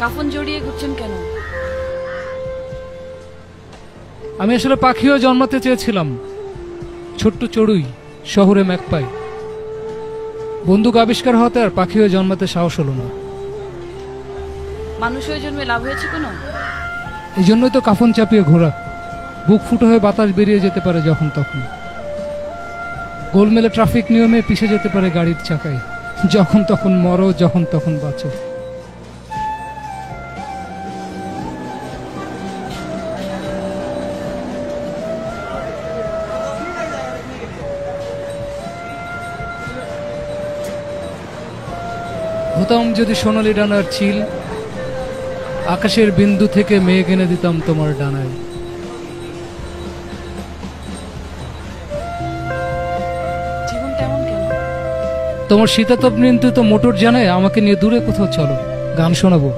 কাফন জড়িয়ে ঘুরছেন কেন? আমি আসলে পাখিও জন্মাতে চেয়েছিলাম, ছোট্ট চড়ুই, শহরে ম্যাকপাই। বন্দুক আবিষ্কার হতে আর পাখি হয়ে জন্মাতে সাহস হলো না। মানুষ হয়ে জন্মে লাভ হয়েছে কোনো? এই জন্যই তো কাফন চাপিয়ে ঘোরা, বুক ফুটো হয়ে বাতাস বেরিয়ে যেতে পারে যখন তখন। গোলমেলে ট্রাফিক নিয়মে পিছে যেতে পারে গাড়ির চাকায়, যখন তখন মরো, যখন তখন বাঁচো। হতাম যদি সোনালি ডানার চিল, আকাশের বিন্দু থেকে মেঘ এনে দিতাম তোমার ডানায়। জীবনটা এমন কেন? তোমার শীতাতপ নিয়ন্ত্রিত মোটর জানায় আমাকে নিয়ে দূরে কোথাও চলো, গান শোনাবো।